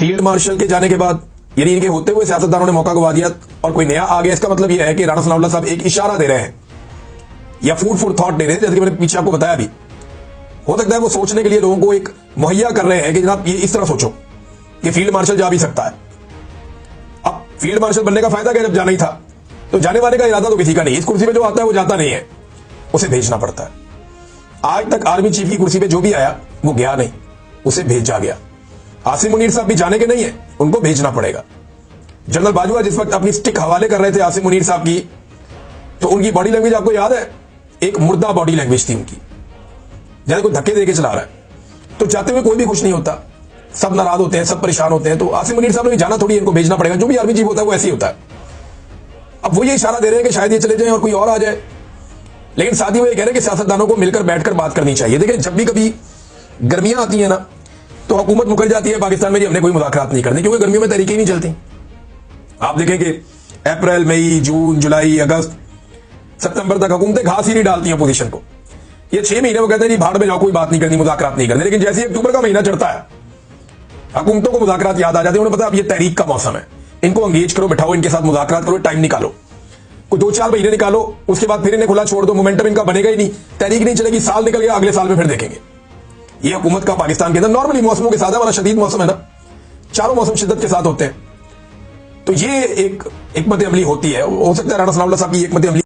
Field marshal के जाने के बाद यानी इनके होते हुए सियासतदानों ने मौका गवा दिया और कोई नया आ गया, इसका मतलब यह है कि राणा सनाउल्लाह साहब एक इशारा दे रहे हैं या फूड फॉर थॉट दे रहे हैं। जैसे कि मैंने पीछे आपको बताया भी, हो सकता है वो सोचने के लिए लोगों को एक मुहैया कर रहे हैं कि जनाब ये इस तरह सोचो कि फील्ड मार्शल जा भी सकता है। अब फील्ड मार्शल बनने का फायदा क्या, जब जाना ही था तो जाने वाले का इरादा तो किसी का नहीं, इस कुर्सी पे जो आता है वो जाता नहीं है, उसे भेजना पड़ता है। आज तक आर्मी चीफ की कुर्सी पे जो भी आया वो गया नहीं, उसे भेजा गया। आसिम मुनीर साहब भी जाने के नहीं है, उनको भेजना पड़ेगा। जनरल बाजवा जिस वक्त अपनी स्टिक हवाले कर रहे थे आसिम मुनीर साहब की, तो उनकी बॉडी लैंग्वेज आपको याद है, एक मुर्दा बॉडी लैंग्वेज थी उनकी, जैसे कोई धक्के देके चला रहा है। तो जाते हुए कोई भी खुश नहीं होता, सब नाराज होते हैं, सब परेशान होते हैं। तो आसिम मुनीर साहब ने भी जाना थोड़ी, इनको भेजना पड़ेगा। जो भी आर्मी चीफ होता है वो ऐसे ही होता है। अब वो ये इशारा दे रहे हैं कि शायद ये चले जाएं और कोई और आ जाए, लेकिन साथ ही वो ये कह रहे हैं कि सियासतदानों को मिलकर बैठकर बात करनी चाहिए। देखिए, जब भी कभी गर्मियां आती हैं ना, तो हुकूमत मुकर जाती है पाकिस्तान में जी हमने कोई मुज़ाकरात नहीं करनी, क्योंकि गर्मियों में तहरीकें नहीं चलती। आप देखेंगे अप्रैल, मई, जून, जुलाई, अगस्त, सितंबर तक हुकूमतें घास ही नहीं डालती अपोजिशन को। ये 6 महीने वो कहते हैं जी भाड़ में जाओ, कोई बात नहीं करनी, मुज़ाकरात नहीं करनी। लेकिन जैसे ही अक्टूबर का महीना चढ़ता है, हुकूमतों को मुज़ाकरात याद आ जाते हैं। उन्हें पता है अब ये तहरीक का मौसम है, इनको अंगेज करो, बिठाओ, इनके साथ मुज़ाकरात करो, टाइम निकालो, कोई 2-4 महीने निकालो, उसके बाद फिर इन्हें खुला छोड़ दो, मोमेंटम इनका बनेगा ही नहीं, तहरीक नहीं चलेगी, साल निकल गया, अगले साल में फिर देखेंगे। ये हुकूमत का पाकिस्तान के अंदर नॉर्मली मौसमों के साथ है, वाला शदीद मौसम है ना, चारों मौसम शिद्दत के साथ होते हैं। तो ये एक हिकमत अमली होती है। हो सकता है राणा सनाउल्लाह साहब की हिकमत अमली